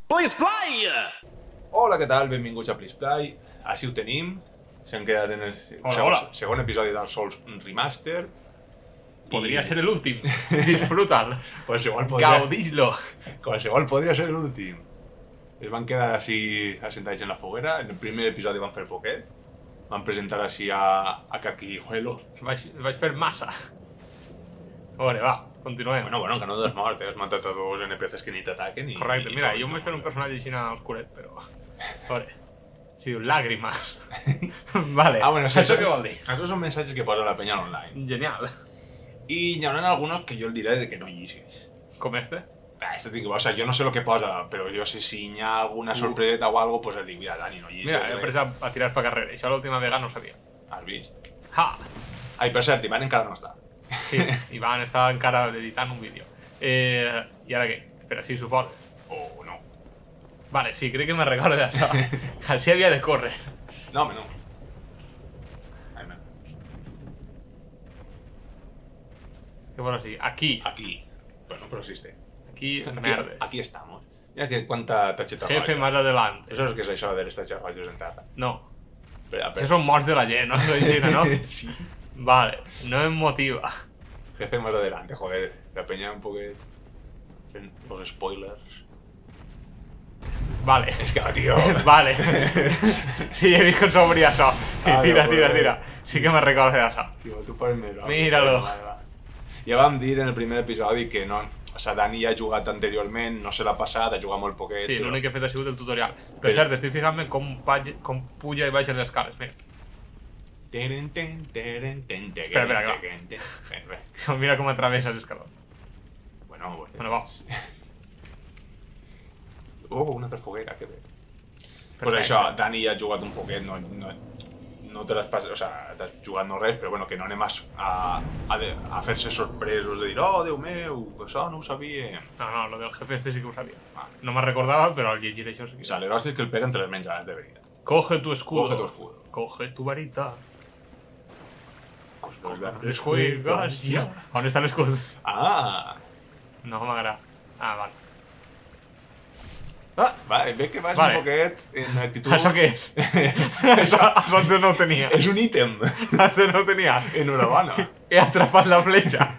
Please Play! Hola, què tal? Benvinguts a Please Play. Així ho tenim. S'han quedat en el segon episodi del Souls Remastered. Podria ser l'últim. Disfrútalo. Gaudix-lo. Qualsevol podria ser l'últim. Es van quedar així assentats en la foguera. En el primer episodi van fer poquet. Van presentar així a Kakijuelo. Vaig fer massa. A veure, va, continuem. Bueno, que no t'has mort, has matat a dos NPCs que ni t'ataquen. Correcte, mira, jo em vaig fer un personatge així oscuret, però... A veure, si diu làgrimes. Vale, bueno, sí, això què vol dir? Això són mensatges que posa la penya online. Genial. I hi haurà algunos que jo el diré de que no llegis. Com este? O sea, yo no sé lo que posa, pero yo sé si hi ha alguna sorpreseta o algo, pues el dic, mira, Dani, no llegis. Mira, he pres a tirar per carrera, això l'última vegada no ho sabia. Has vist? Ha! Ai, per cert, Ivan encara no està. Sí, Ivan està encara editant un vídeo. I ara què? Per així suposo. O no. Vale, sí, crec que me recordo d'això. Així havia de córrer. No, home, no. Ai, man. Què vols dir? Aquí. Aquí. Bueno, pero existe. Aquí, merdes. Aquí estamos. Mira que cuánta tacheta Jefe más adelante. Eso es que es això de les tachas rotllos en terra. No. Espera. Esos son morts de la gent, no? ¿No? Sí. Vale, no em motiva. Jefe más adelante, joder. La peña un poquet... fent los spoilers. Vale. És que, tío... Vale. Sí, he vist com s'obria això. Tira. Sí que me recordo d'això. Tío, tu pots mirar. Míralo. Ja vam dir en el primer episodi que no... O sea, Dani ja ha jugat anteriorment, no se l'ha passat, ha jugat molt poquet. Sí, però... l'únic que he fet ha sigut el tutorial. Per cert, estic fixant-me com puja i baixa les escales. Mira. Espera, que va. Mira com atravessa l'escaló. Bueno, va. Una altra foguera, que bé. Pues això, Dani ja ha jugat un poquet, no te l'has passat, o sea, t'has jugat no res, però bueno, que no anem a fer-se sorpresos de dir, oh, Déu meu, això no ho sabia. No, lo del jefe este sí que ho sabia. No me recordava, però al llegir això sí que... O sea, l'hòstia que el pega entre les menjades de veritat. Coge tu escudo. Coge tu escudo. Coge tu varita. Les juegas ya. On està l'escut? Ah! No m'agrada. Ah, vale. Vale, ve que vas vale. Un poquet en actitud... Això què és? Això antes no ho tenia. És un ítem. Antes no ho tenia. Enhorabona. He atrapat la fletxa.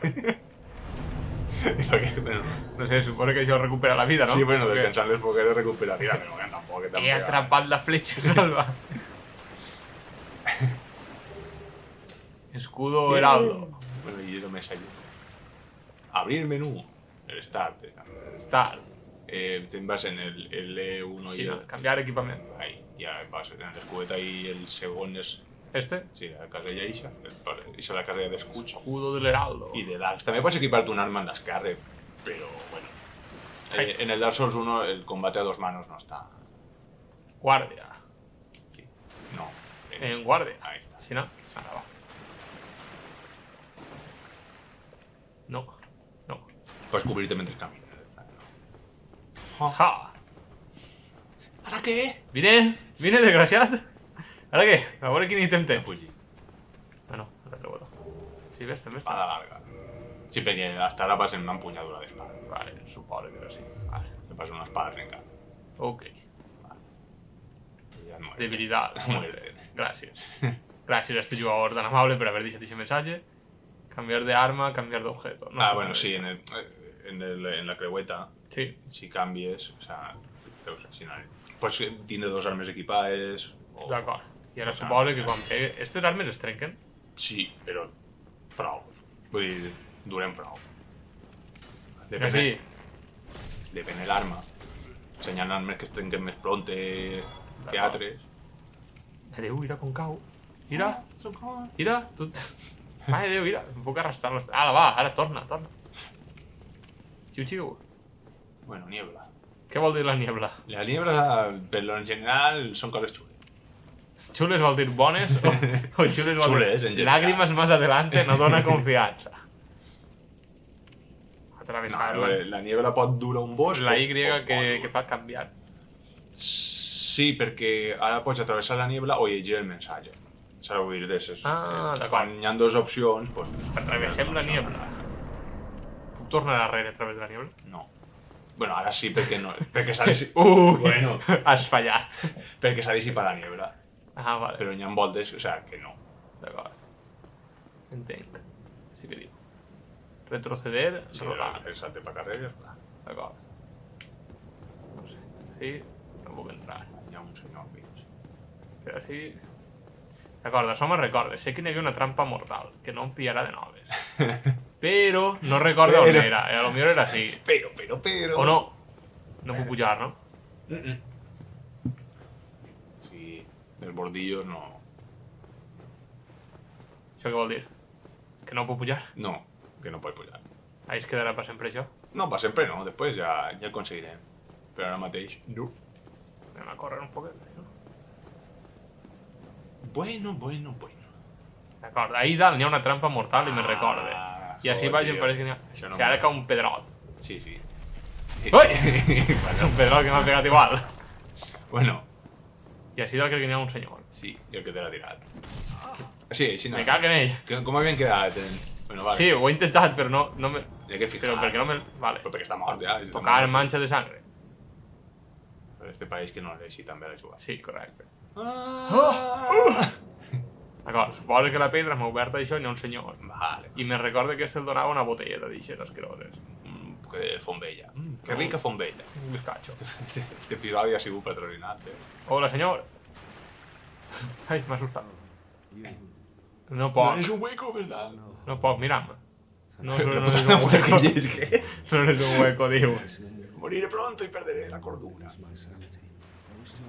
Bueno, no sé, suposo que això recupera la vida, ¿no? Sí, bueno, descansar les fogueres recupera la vida, pero bueno, tampoco que He atrapat la fletxa, Salva. Escudo heraldo. Bueno, y eso me salió. Abrir menú. El start. Start. Te vas en el L1 Sí, y canviar equipament. ahí, ya vas en l'escudet ahí, el segon és... Este? Sí, la casella ixa. Ixa la casella d'escuts. Escudo del heraldo. I de darks. També pots equipar-te un arma en l'esquerra, però bueno. En el Dark Souls 1 el combate a dos manos no está. Guardia. Sí. No. En guardia. Ahí está. Si no, ara va. No. Pots cobrir-te mentre camines. Ja. Ara què? Vine, desgraciat. Ara què? A veure quin ítem té. Fugir. Ah, no, l'altre botó. Sí, ves. Espada larga. Sí, perquè hasta ara vas en una empunyadura d'espada. Vale, suposo que sí. Vale. Me pasa una espada trencada. Ok. Ya no Debilidad. Muerte. Gracias. Gracias a este jugador tan amable por haber dicho ese mensaje. Cambiar de arma, cambiar de objeto. No sé bueno, cómo sí, es. en la creueta, Sí. si cambies, o sea, si no, pues tiene dos armes equipades. D'acord. I ara o sea, suposo que quan pegue... Estes armes es trenquen? Sí, però prou. Vull dir, duren prou. Que sí. Depèn de l'arma. Si hi ha armes que es trenquen més pronte que altres. Adéu, mira com cau. Mira. Mira, tu... Ai, Déu, mira, em puc arrastrar. Ara va, ara torna. Xiu. Bueno, niebla. Què vol dir la niebla? La niebla, per lo en general, són coses xules. Xules vol dir bones o xules vol Xules, dir... en general. Lágrimas más adelante no dona confiança. Atravessar-la. La niebla pot durar un bosc. La Y que fa canviar. Sí, perquè ara pots atravessar la niebla o llegir el missatge. S'ha de dir d'això. Ah, d'acord. Quan hi ha dues opcions, doncs... Atravessem la niebla. tornar arrere a través de la niebla? No. Bueno, ara sí, perquè no... Perquè s'ha de... Bueno, Has fallat. perquè s'ha de dissipar la niebla. Ah, vale. Però hi ha voltes, o sea, que no. D'acord. Entenc. Sí que diu. Retroceder, Sí, rodar. el salte per carrer, clar. D'acord. No sé. Sí, no puc entrar. Hi ha un senyor al mig. Però sí... D'acord, això me'n recorda. Sé que n'hi havia una trampa mortal, que no em pillarà de noves. Però no recordo on era. A lo millor era així. Però... O no. No puc pujar, no? Sí, els bordillos no... Això què vol dir? Que no puc pujar? No, que no pot pujar. Ahí es quedarà per sempre això? No, per sempre no, després ja ho aconseguirem. Però ara mateix, no. Anem a córrer un poquet, no? Bueno. D'acord, ahí dalt n'hi ha una trampa mortal i me'n recorde. I així vaig em pareix que n'hi ha... Això no Si ara cau un pedrot. Sí. Ui! Un pedrot que m'ha pegat igual. Bueno, I així dalt crec que n'hi ha un senyor. sí, i el que te l'ha tirat. Sí, així no. Me cago en ell. Com havien quedat? Bueno, vale. Sí, ho he intentat, però no me... Hi ha que fijar. Però perquè no me... Vale. Però perquè està mort ja. Tocar manxa de sangre. Però este pareix que no l'ha així també la jugat. Sí, correcte. Ah! D'acord, suposo que la pedra m'ha obert això i n'hi ha un senyor. Vale. I me recorda que se'l donava una botelleta d'ixes asqueroses. Un poc de font vella. Que rica font vella. Un bizcacho. Este episodi ha sigut patrocinat. Hola, senyor. Ai, m'ha assustat. No No poc. és un hueco, ¿verdad? No poc, mira'm. No és No un puedo hueco. que No és un hueco, diu. moriré pronto y perderé la cordura.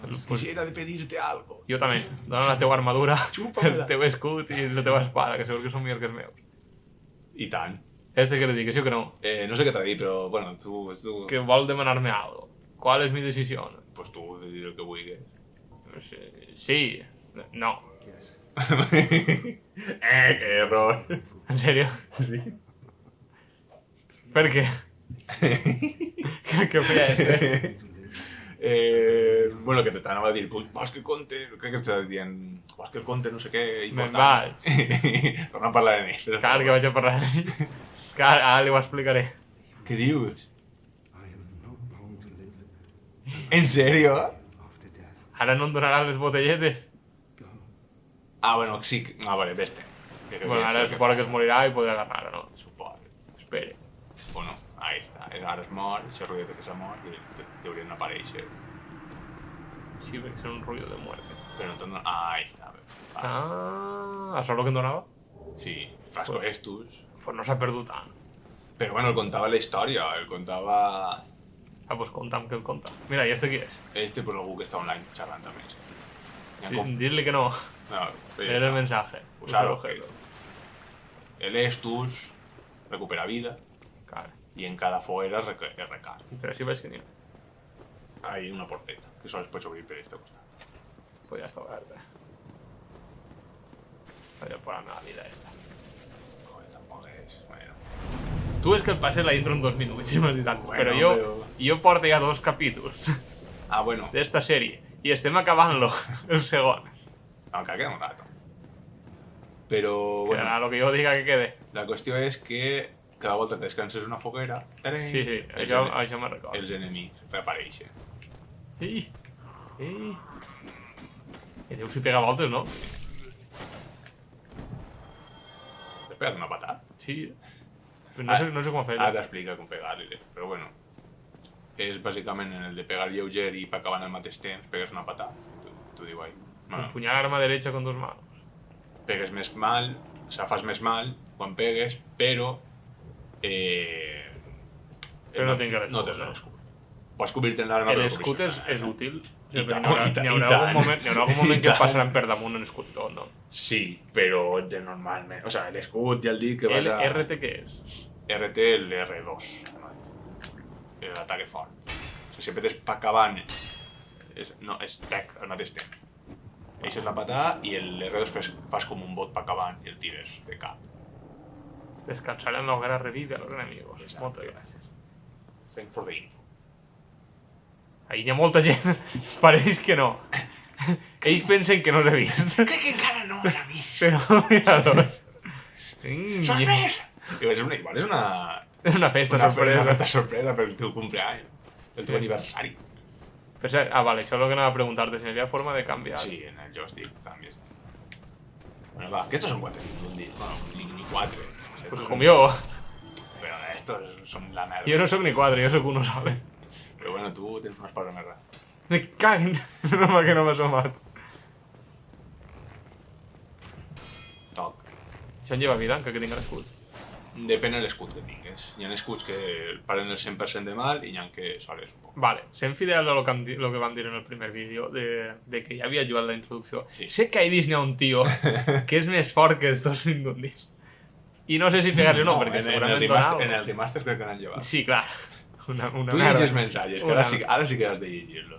Pues, Quisiera de pedirte algo. jo també. Dóna la teua armadura, Xupa-me-la. el teu escut i la teva espada, que segur que són millors que els meus. I tant. Este que li dic, que sí o que no? No sé què t'ha dit, però, bueno, tu... Que vol demanar-me algo. ¿Cuál es mi decisión? Pues tu de dir el que vulguis. Sí. No. Que error. ¿En serio? Sí. ¿Por qué? ¿Qué feia este? Bueno, que t'anava a dir, vols que conte... Crec que t'estava dient... Vols que conte no sé què Me'n important. vaig. Torna a parlar en ell. Clar que vaig a parlar. Clar, ara li ho explicaré. Què dius? En sèrio? Ara no em donaran les botelletes. Ah, bueno, sí. Ah, vale, vés-te. Bueno, ara suposo que es morirà i podrà agarrar, no? Suposo. Espere. Bueno, ahí està. Ara és mort, això ruido que s'ha mort i t'haurien d'aparèixer. Sí, perquè són un ruido de muerte. Però no te'n... Ah, ahí està. Ah, això és el que em donava? Sí, frasco estos. Pues no s'ha perdut tant. Però bueno, el contava la història, el contava... Ah, pues conta'm que el conta. Mira, i este qui és? Este, pues algú que està online xerrant també. Sí. Dir-li que no. No, Leer el mensaje. Usar Usar objeto. objeto. El estus recupera vida Claro. i en cada foguera es recarga. Però així veig que n'hi ha. Hay una porteta que sols pots obrir per este costat. Pues ya está oberta. Voy a ponerme la vida esta. Joder, tampoc és... Bueno. Tu és que el passes la intro en 2 minuts, si m'has dit antes. Bueno, però jo porto ja 2 capítols Ah, bueno. d'esta sèrie i estem acabant-lo, el segon. Encara queda un rato. Però, Que bueno, a lo que jo diga que quede. la qüestió és que cada volta que descanses una foguera... Tarem, Sí, això me'n recordo. Els enemics reapareixen. Ei! I Déu si pega voltes, no? T'has pegat una patada? Sí. Però no sé com fer-ho. Ara t'explica com pegar-li, però bueno. És bàsicament en el de pegar lleuger i per acabar al mateix temps, pegues una patada. T'ho diu ahí. Bueno, Empunyar l'arma derecha con 2 manos. pegues més mal, o sea, fas més mal quan pegues, però... Però no tinc l'escut, No tens no? l'escut. Pots cobrir-te en l'arma, però no L'escut cobrir-se és en útil. I tant, N'hi i haurà tant. algun moment que passaran per damunt en escut tot, no? Sí, però de normalment... O sea, l'escut ja el dic que vas El a... RT què és? RT el R2. L'ataque fort. O sigui, sempre t'és pa acabant... No, és tec al mateix temps. Eixes la patada i el R2 fas com un bot pa acabant i el tires de cap. Descansar en la hoguera revive a los enemigos. Exacte. Moltes gràcies. Thanks for the info. Ahí hi ha molta gent. Pareix que no. Ells pensen que no s'ha vist. Crec que encara no, l'amic. Però mira-los. Sorpresa! Igual és una... És una festa sorpresa. Una festa sorpresa pel teu cumpleaños. El teu aniversari. Per cert, vale, això és el que anava a preguntar-te, si hi havia forma de canviar. Sí, en el joystick canvies. Bueno, va, que estos son 4 segundos. Bueno, ni 4. Pues com jo. Pero estos son la merda. Jo no sóc ni 4, jo sóc 1, ¿sabes? Però bueno, tu tens unes pares més rares. Me caguen. No mal que no m'ha somat. Toc. Això en lleva vida, que tinc l'escut. Depèn de l'escut que tingues. Hi ha escuts que paren el 100% de mal i hi ha que soles un poc. Vale, sent fidel a lo que vam dir en el primer vídeo, de que ja havia jugat la introducció. Sí. Sé que a Ibis n'hi ha un tio que és més fort que els dos Mindundis. I no sé si pegar-li o no, perquè segurament donava. En el remaster crec que n'han llevat. Sí, clar. Una tu llegis mensajes, que ara sí que has de llegir-los.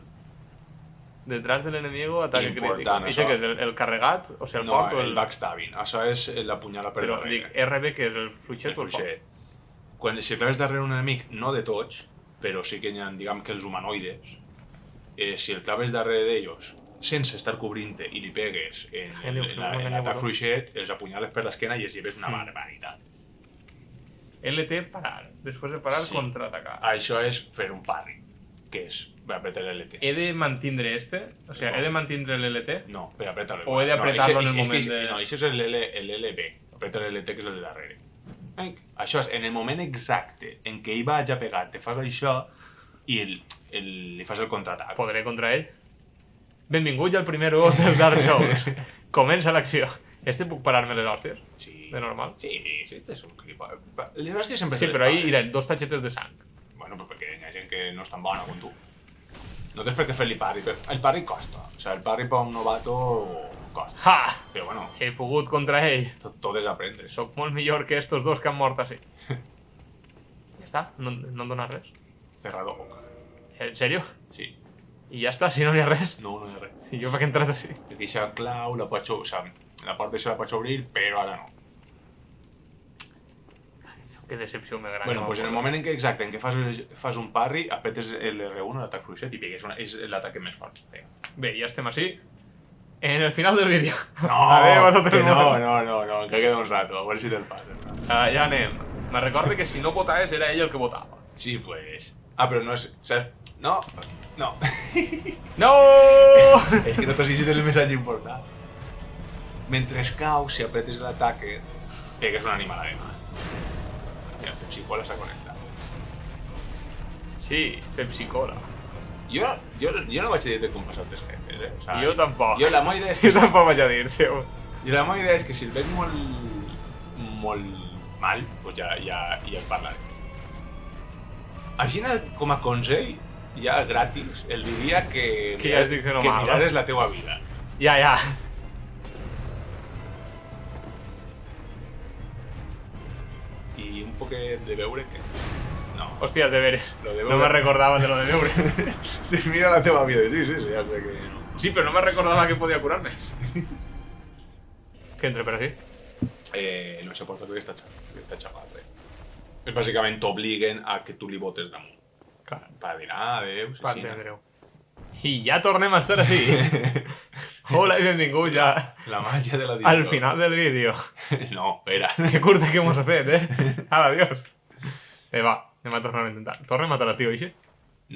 Detrás del enemigo, ataque Important, crítico. I sé que és el carregat, o sigui, el fort o el backstabbing. Això és la punyala per Però darrere. dic, RB, que és el fluixet o el fort? Si claves darrere un enemic, no de tots, però sí que hi ha, diguem que els humanoides, si el claves darrere d'ells sense estar cobrint-te i li pegues en l'atac fluixet, els apunyales per l'esquena i els lleves una barbaritat. LT, parar. Després de parar, contraatacar. Això és fer un parry, que és apretar l'LT. He de mantindre este? O sigui, he de mantindre l'LT? No, per apretar-lo. O he d'apretar-lo en el moment de... No, això és l'LB, apreta l'LT que és el de darrere. Això és, en el moment exacte en què ell vaig a pegar, te fas això i li fas el contraatac. Podré contra ell? Benvinguts al primer UO del Dark Souls. Comença l'acció. Este puc parar-me les hòsties? Sí. De normal? Sí, este és un clip. Les hòsties sempre... Sí, però ahí iré 2 tachetes de sang. Bueno, però perquè hi ha gent que no és tan bona com tu. No tens per què fer-li parry. El parry costa. O sigui, el parry per un novato costa. Ha! Però bueno... He pogut contra ell. Tot és aprendre. Soc molt millor que estos dos que han mort així. Ja està? No em dona res? Cerrador. En sèrio? Sí. I ja està? Si no n'hi ha res? No hi ha res. I jo per què he entrat així? Perquè aquesta clau la pots... O sigui, la porta això la pots obrir, però ara no. Que decepció més gran. Bueno, pues en el moment en què fas un parry, apretes l'R1, l'atac fluixet, i pegues és l'atac més fort. Bé, ja estem així. En el final del vídeo. No, Adéu a tot el món. no, que queda un rato, a veure si te'l passes. Ja anem. Me recordo que si no votaves era ell el que votava. Sí, pues... però no és... Saps? No. No! És que no t'has llegit el missatge important. Mentre cau, si apretes l'atac, pegues una animalada. Mira, Pepsi Cola s'ha connectat. Sí, Pepsi Cola. Jo no vaig dir-te com passar els jefes, O sea, jo tampoc. La meva idea és que... Jo tampoc vaig a dir, tio. La meva idea és que si el veig molt mal, doncs ja el parlaré. Així com a consell, ja gratis, el diria que ja has dit que no mal, mirares la teua vida. Ja. I un poquet de veure que... No. Hòstia, deberes. No me recordava de lo de veure. Mira la teva vida, sí, ja sé que no. Sí, però no me recordava que podia curar-me. Que entre per aquí? No sé per què està xapat, És bàsicament t'obliguen a que tu li votes damunt. Clar. Per dir, adéu, sí. I ja tornem a estar així. Hola i benvinguts ja. La màgia de la edició. Al final del vídeo. No, espera. Que curta que hemos fet, Adiós. Va, anem a tornar a intentar. Torna a matar al tio, així?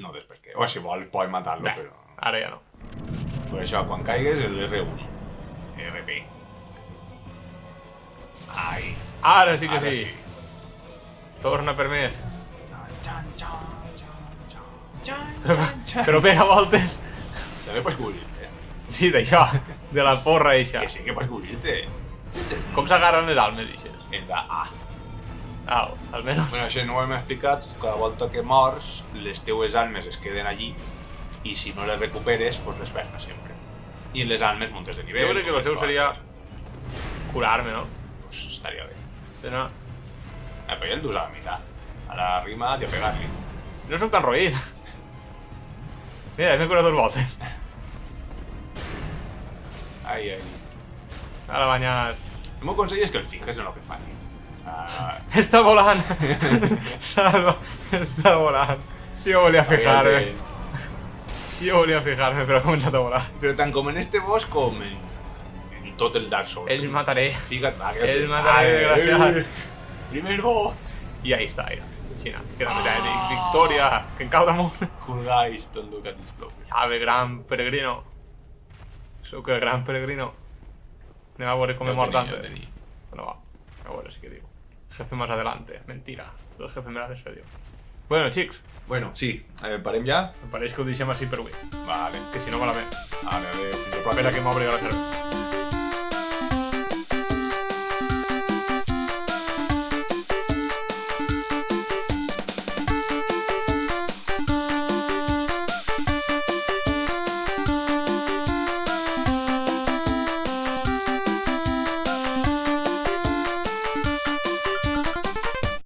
No, després que... O si vol, pots matar-lo, però... Ara ja no. Per això, quan caigues, el R1. RP. Ai. Ara sí que sí. Torna per més. Però pega voltes. També pots cobrir-te. Sí, d'això. De la porra, eixa. Que sí que pots cobrir-te. Com s'agarren les almes, eixes? En la A. Au, almenys. Bueno, això no ho hem explicat. Cada volta que mors, les teues almes es queden allí i si no les recuperes, pues les perds sempre. I en les almes montes de nivell. Jo crec que el seu seria curar-me, no? Pues estaria bé. Si no... Però ja el dus a la meitat. A la rima de pegar-li. Si no soc tan roïn. Mira, m'he curat 2 voltes. Ai. Ara banyes. El meu consell és que el fijes en el que fan. Està volant. Salva, està volant. Jo volia fijar-me. Però ha començat a volar. Però tant com en este bosc com en tot el Dark Souls. Ells mataré. Fica't, va, que... Ells mataré, desgraciat. Primero. I ahí està, ja. Xina, queda més dic, victòria, que en cau damunt. Juzgáis, don Ducat, sisplau. Ave, gran peregrino. Sóc el gran peregrino. Anem a veure com he mort antes. Bueno, va, a veure si que digo. Jefe más adelante. Mentira. El jefe me l'ha desfedido. Bueno, xics. Bueno, sí, parem ja? Em pareix que ho deixem així per avui. Vale. Que si no malament. Vale, a veure, fins a Espera que m'obri la cervesa.